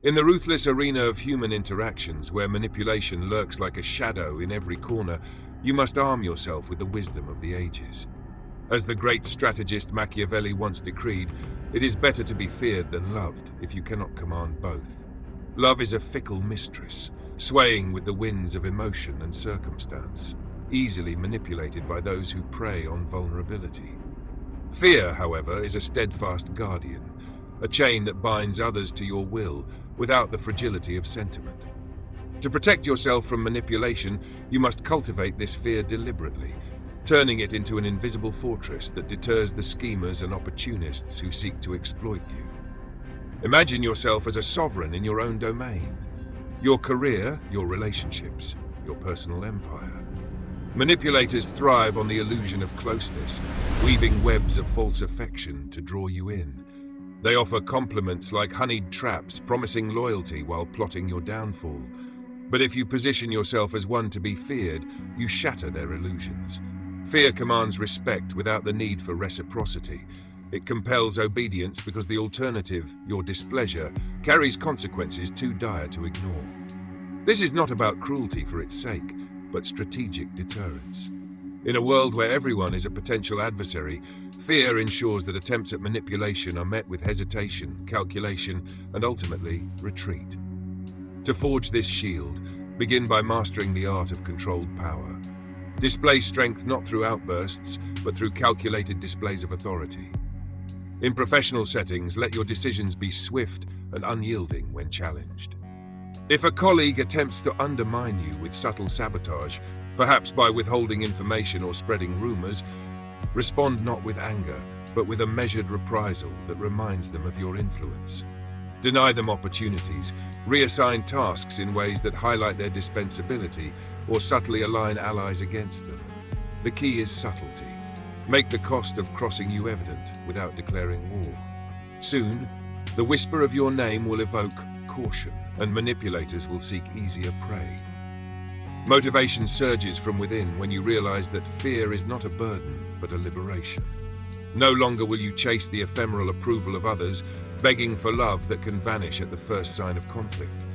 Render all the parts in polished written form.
In the ruthless arena of human interactions, where manipulation lurks like a shadow in every corner, you must arm yourself with the wisdom of the ages. As the great strategist Machiavelli once decreed, it is better to be feared than loved if you cannot command both. Love is a fickle mistress, swaying with the winds of emotion and circumstance, easily manipulated by those who prey on vulnerability. Fear, however, is a steadfast guardian, a chain that binds others to your will without the fragility of sentiment. To protect yourself from manipulation, you must cultivate this fear deliberately, turning it into an invisible fortress that deters the schemers and opportunists who seek to exploit you. Imagine yourself as a sovereign in your own domain. Your career, your relationships, your personal empire. Manipulators thrive on the illusion of closeness, weaving webs of false affection to draw you in. They offer compliments like honeyed traps, promising loyalty while plotting your downfall. But if you position yourself as one to be feared, you shatter their illusions. Fear commands respect without the need for reciprocity. It compels obedience because the alternative, your displeasure, carries consequences too dire to ignore. This is not about cruelty for its sake, but strategic deterrence. In a world where everyone is a potential adversary, fear ensures that attempts at manipulation are met with hesitation, calculation, and ultimately, retreat. To forge this shield, begin by mastering the art of controlled power. Display strength not through outbursts, but through calculated displays of authority. In professional settings, let your decisions be swift and unyielding when challenged. If a colleague attempts to undermine you with subtle sabotage, perhaps by withholding information or spreading rumors, respond not with anger, but with a measured reprisal that reminds them of your influence. Deny them opportunities, reassign tasks in ways that highlight their dispensability, or subtly align allies against them. The key is subtlety. Make the cost of crossing you evident without declaring war. Soon, the whisper of your name will evoke caution, and manipulators will seek easier prey. Motivation surges from within when you realize that fear is not a burden, but a liberation. No longer will you chase the ephemeral approval of others, begging for love that can vanish at the first sign of conflict.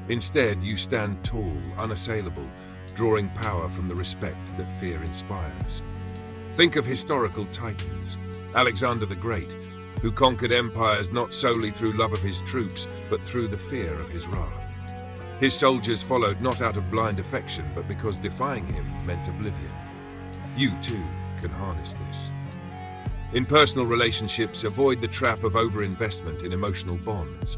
Instead, you stand tall, unassailable, drawing power from the respect that fear inspires. Think of historical titans, Alexander the Great, who conquered empires not solely through love of his troops, but through the fear of his wrath. His soldiers followed not out of blind affection, but because defying him meant oblivion. You, too, can harness this. In personal relationships, avoid the trap of overinvestment in emotional bonds.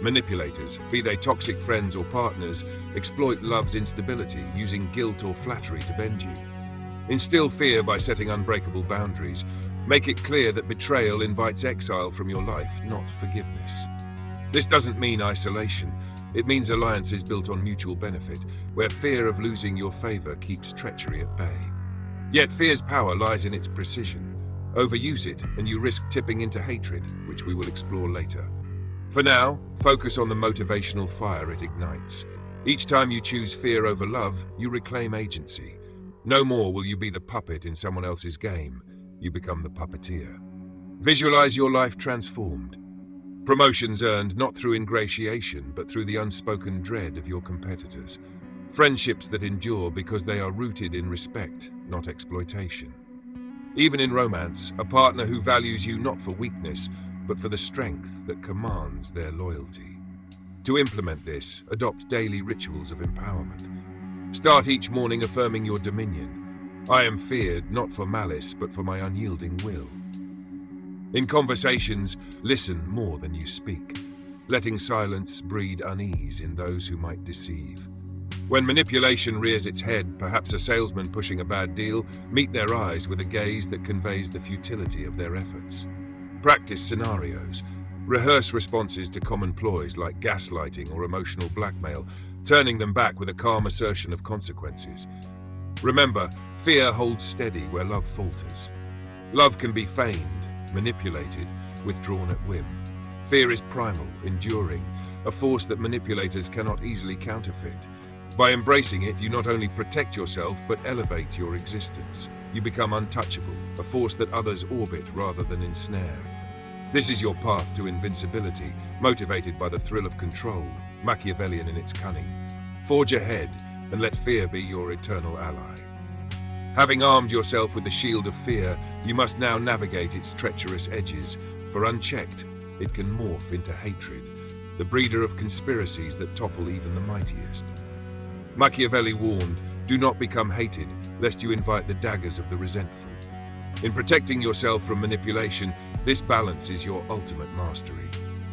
Manipulators, be they toxic friends or partners, exploit love's instability, using guilt or flattery to bend you. Instill fear by setting unbreakable boundaries. Make it clear that betrayal invites exile from your life, not forgiveness. This doesn't mean isolation. It means alliances built on mutual benefit, where fear of losing your favor keeps treachery at bay. Yet fear's power lies in its precision. Overuse it, and you risk tipping into hatred, which we will explore later. For now, focus on the motivational fire it ignites. Each time you choose fear over love, you reclaim agency. No more will you be the puppet in someone else's game. You become the puppeteer. Visualize your life transformed. Promotions earned not through ingratiation, but through the unspoken dread of your competitors. Friendships that endure because they are rooted in respect, not exploitation. Even in romance, a partner who values you not for weakness, but for the strength that commands their loyalty. To implement this, adopt daily rituals of empowerment. Start each morning affirming your dominion. I am feared not for malice, but for my unyielding will. In conversations, listen more than you speak, letting silence breed unease in those who might deceive. When manipulation rears its head, perhaps a salesman pushing a bad deal, meet their eyes with a gaze that conveys the futility of their efforts. Practice scenarios. Rehearse responses to common ploys like gaslighting or emotional blackmail, turning them back with a calm assertion of consequences. Remember, fear holds steady where love falters. Love can be feigned, manipulated, withdrawn at whim. Fear is primal, enduring, a force that manipulators cannot easily counterfeit. By embracing it, you not only protect yourself, but elevate your existence. You become untouchable, a force that others orbit rather than ensnare. This is your path to invincibility, motivated by the thrill of control, Machiavellian in its cunning. Forge ahead, and let fear be your eternal ally. Having armed yourself with the shield of fear, you must now navigate its treacherous edges, for unchecked, it can morph into hatred, the breeder of conspiracies that topple even the mightiest. Machiavelli warned, do not become hated, lest you invite the daggers of the resentful. In protecting yourself from manipulation, this balance is your ultimate mastery.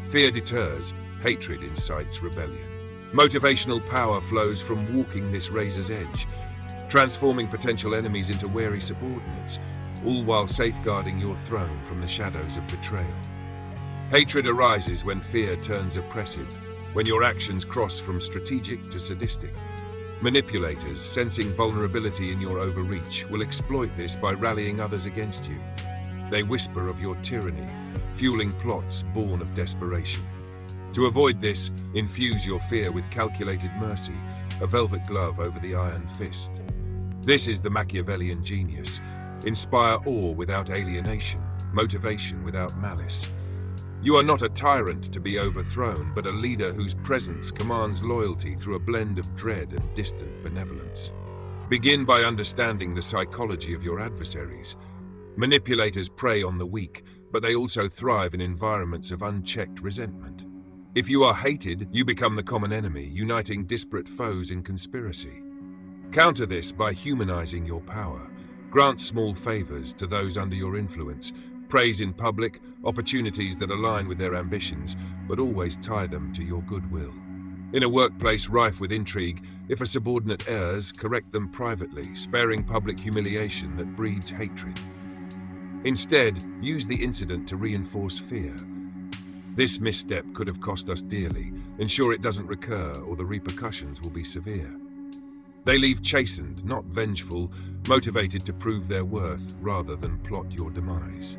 Fear deters, hatred incites rebellion. Motivational power flows from walking this razor's edge, transforming potential enemies into wary subordinates, all while safeguarding your throne from the shadows of betrayal. Hatred arises when fear turns oppressive, when your actions cross from strategic to sadistic. Manipulators, sensing vulnerability in your overreach, will exploit this by rallying others against you. They whisper of your tyranny, fueling plots born of desperation. To avoid this, infuse your fear with calculated mercy, a velvet glove over the iron fist. This is the Machiavellian genius. Inspire awe without alienation, motivation without malice. You are not a tyrant to be overthrown, but a leader whose presence commands loyalty through a blend of dread and distant benevolence. Begin by understanding the psychology of your adversaries. Manipulators prey on the weak, but they also thrive in environments of unchecked resentment. If you are hated, you become the common enemy, uniting disparate foes in conspiracy. Counter this by humanizing your power. Grant small favors to those under your influence. Praise in public, opportunities that align with their ambitions, but always tie them to your goodwill. In a workplace rife with intrigue, if a subordinate errs, correct them privately, sparing public humiliation that breeds hatred. Instead, use the incident to reinforce fear. This misstep could have cost us dearly. Ensure it doesn't recur, or the repercussions will be severe. They leave chastened, not vengeful, motivated to prove their worth rather than plot your demise.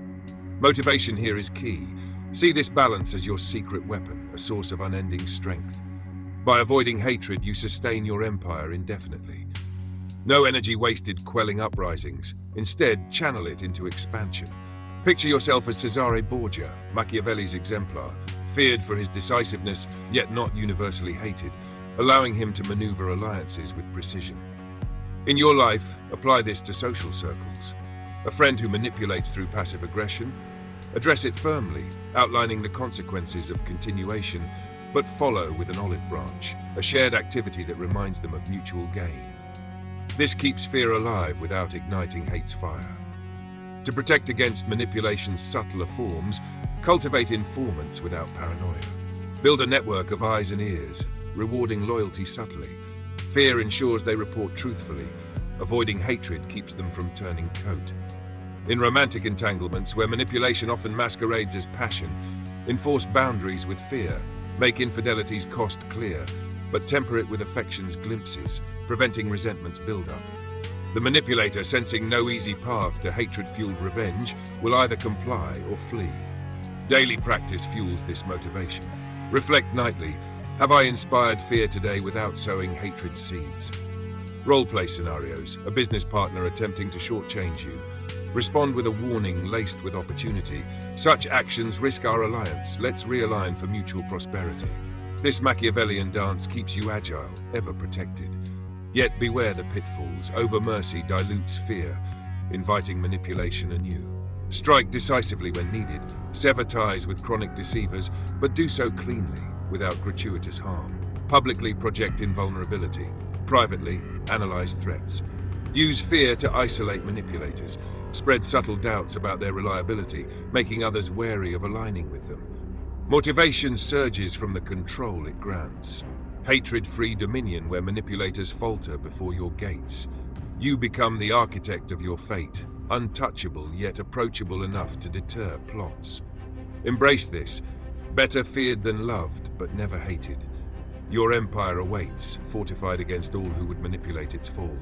Motivation here is key. See this balance as your secret weapon, a source of unending strength. By avoiding hatred, you sustain your empire indefinitely. No energy wasted quelling uprisings. Instead, channel it into expansion. Picture yourself as Cesare Borgia, Machiavelli's exemplar, feared for his decisiveness, yet not universally hated, allowing him to maneuver alliances with precision. In your life, apply this to social circles. A friend who manipulates through passive aggression? Address it firmly, outlining the consequences of continuation, but follow with an olive branch, a shared activity that reminds them of mutual gain. This keeps fear alive without igniting hate's fire. To protect against manipulation's subtler forms, cultivate informants without paranoia. Build a network of eyes and ears, rewarding loyalty subtly. Fear ensures they report truthfully. Avoiding hatred keeps them from turning coat. In romantic entanglements, where manipulation often masquerades as passion, enforce boundaries with fear. Make infidelity's cost clear, but temper it with affection's glimpses, preventing resentment's build-up. The manipulator, sensing no easy path to hatred-fueled revenge, will either comply or flee. Daily practice fuels this motivation. Reflect nightly. Have I inspired fear today without sowing hatred seeds? Role-play scenarios. A business partner attempting to shortchange you. Respond with a warning laced with opportunity. Such actions risk our alliance. Let's realign for mutual prosperity. This Machiavellian dance keeps you agile, ever protected. Yet beware the pitfalls. Over-mercy dilutes fear, inviting manipulation anew. Strike decisively when needed. Sever ties with chronic deceivers, but do so cleanly, without gratuitous harm. Publicly project invulnerability. Privately, analyze threats. Use fear to isolate manipulators. Spread subtle doubts about their reliability, making others wary of aligning with them. Motivation surges from the control it grants. Hatred-free dominion where manipulators falter before your gates. You become the architect of your fate, untouchable yet approachable enough to deter plots. Embrace this. Better feared than loved, but never hated. Your empire awaits, fortified against all who would manipulate its fall.